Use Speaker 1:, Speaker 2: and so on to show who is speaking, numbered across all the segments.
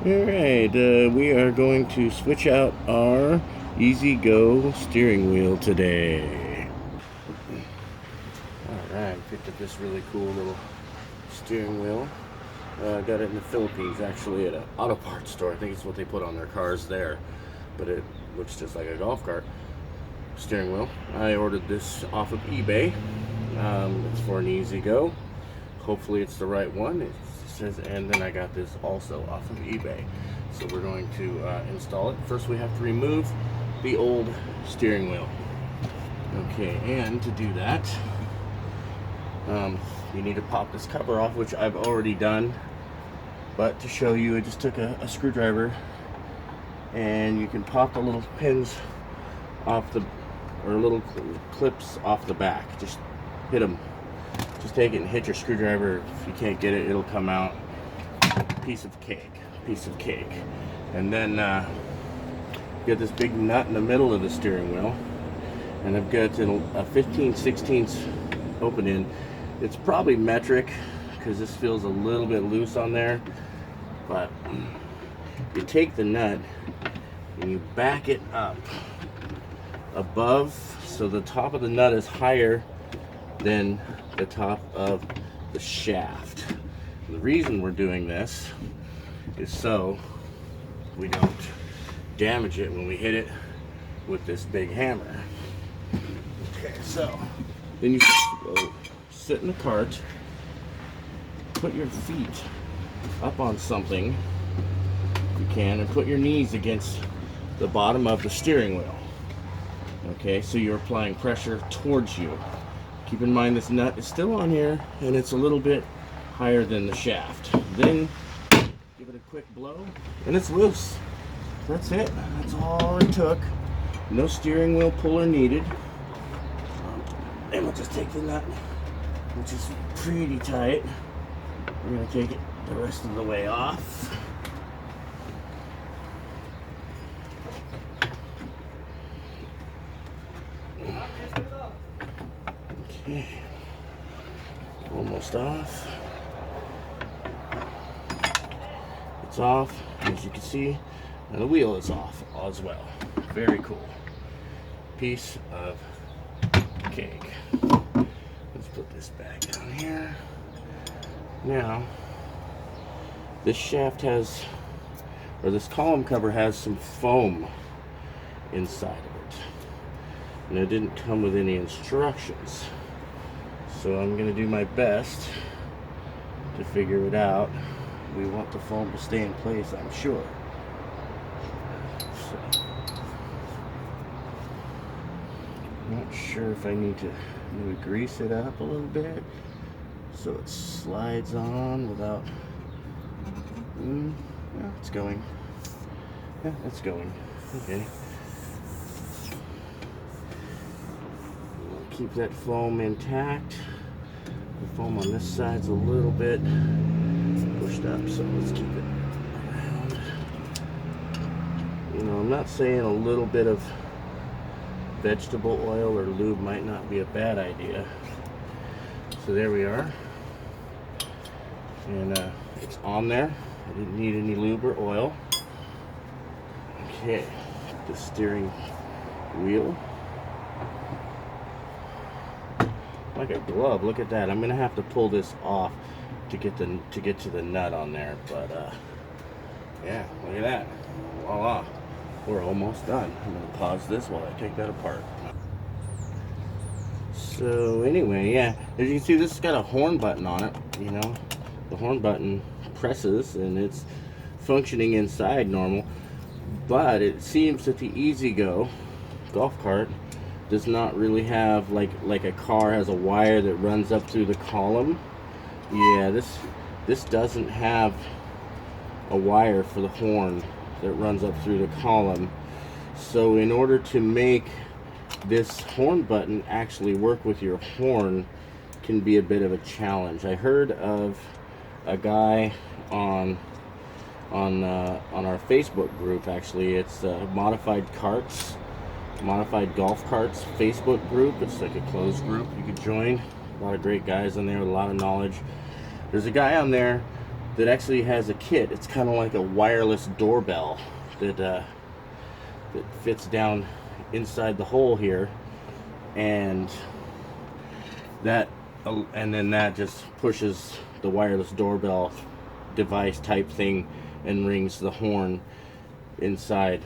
Speaker 1: Alright, we are going to switch out our ezgo steering wheel today. Alright, picked up this really cool little steering wheel. Got it in the Philippines, actually, at an auto parts store. I think it's what they put on their cars there. But it looks just like a golf cart steering wheel. I ordered this off of eBay. It's for an ezgo. Hopefully it's the right one. It says, and then I got this also off of eBay. So we're going to install it. First we have to remove the old steering wheel. Okay, and to do that, you need to pop this cover off, which I've already done. But to show you, I just took a screwdriver, and you can pop the little pins off the, or little clips off the back. Just hit them. Just take it and hit your screwdriver. If you can't get it, it'll come out. Piece of cake. And then get this big nut in the middle of the steering wheel, and I've got a 15/16 opening. It's probably metric because this feels a little bit loose on there, but you take the nut and you back it up above, so the top of the nut is higher than the top of the shaft. The reason we're doing this is so we don't damage it when we hit it with this big hammer. Okay, so then you sit in the cart, put your feet up on something if you can, and put your knees against the bottom of the steering wheel. Okay, so you're applying pressure towards you. Keep in mind this nut is still on here and it's a little bit higher than the shaft. Then give it a quick blow and it's loose. That's it. That's all it took. No steering wheel puller needed. And we'll just take the nut, which is pretty tight. We're going to take it the rest of the way off. Okay, almost off. It's off, as you can see, and the wheel is off as well. Very cool. Piece of cake. Let's put this back down here. Now, this shaft has, or this column cover has some foam inside of it, and it didn't come with any instructions. So I'm going to do my best to figure it out. We want the foam to stay in place, I'm sure. So, not sure if I need to maybe grease it up a little bit so it slides on without. Yeah, it's going. Yeah, it's going. Okay. Keep that foam intact. The foam on this side's a little bit pushed up, so let's keep it around. You know, I'm not saying a little bit of vegetable oil or lube might not be a bad idea. So there we are. And it's on there. I didn't need any lube or oil. Okay, the steering wheel. Like a glove. Look at that. I'm gonna have to pull this off to get to the nut on there, but yeah, look at that. Voila, we're almost done. I'm gonna pause this while I take that apart. So anyway, yeah, as you can see, this has got a horn button on it. You know, the horn button presses and it's functioning inside normal, but it seems that the ezgo golf cart does not really have like a car has a wire that runs up through the column. Yeah, this doesn't have a wire for the horn that runs up through the column. So in order to make this horn button actually work with your horn can be a bit of a challenge. I heard of a guy on our Facebook group, actually. It's Modified Golf Carts Facebook group. It's like a closed group you could join. A lot of great guys on there with a lot of knowledge. There's a guy on there that actually has a kit. It's kind of like a wireless doorbell that fits down inside the hole here, and then that just pushes the wireless doorbell device type thing and rings the horn inside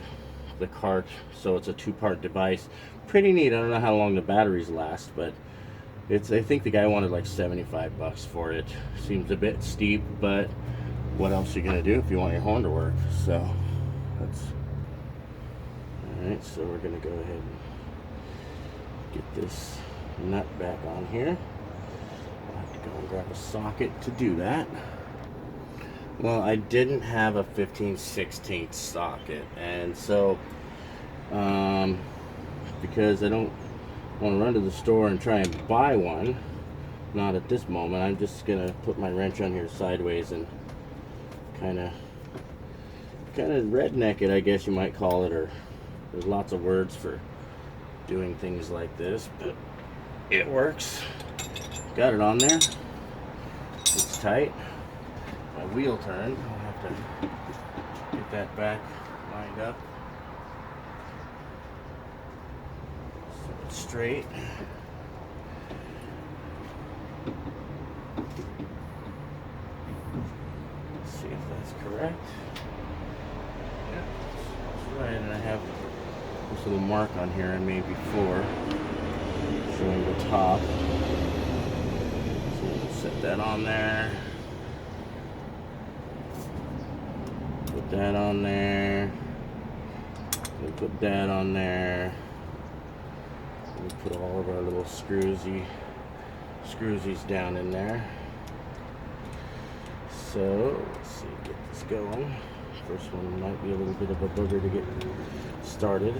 Speaker 1: the cart. So it's a two-part device. Pretty neat. I don't know how long the batteries last, but I think the guy wanted like 75 bucks for it. Seems a bit steep, but what else are you gonna do if you want your horn to work? So that's all right. So we're gonna go ahead and get this nut back on here. I'll have to go and grab a socket to do that. Well, I didn't have a 15/16 socket, and so because I don't want to run to the store and try and buy one, not at this moment, I'm just gonna put my wrench on here sideways and kind of redneck it, I guess you might call it, or there's lots of words for doing things like this, but it works. Got it on there. It's tight. My wheel turned. I'll have to get that back lined up so it's straight. Let's see if that's correct. Yeah, that's right. And I have this little mark on here I made before showing the top. So we'll set that on there. Put that on there. We'll put that on there. We'll put all of our little screwsies down in there. So let's see, get this going. First one might be a little bit of a booger to get started,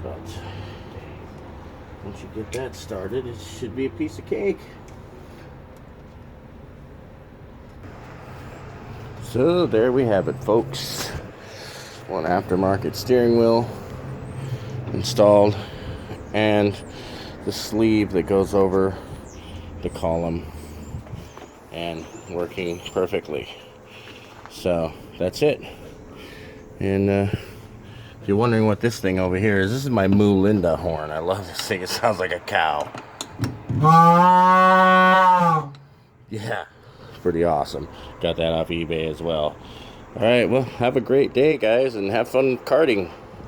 Speaker 1: but once you get that started, it should be a piece of cake. So there we have it, folks. One aftermarket steering wheel installed, and the sleeve that goes over the column, and working perfectly. So that's it. And if you're wondering what this thing over here is, this is my moo-Linda horn. I love this thing. It sounds like a cow. Yeah, pretty awesome. Got that off eBay as well. All right, well, have a great day, guys, and have fun karting.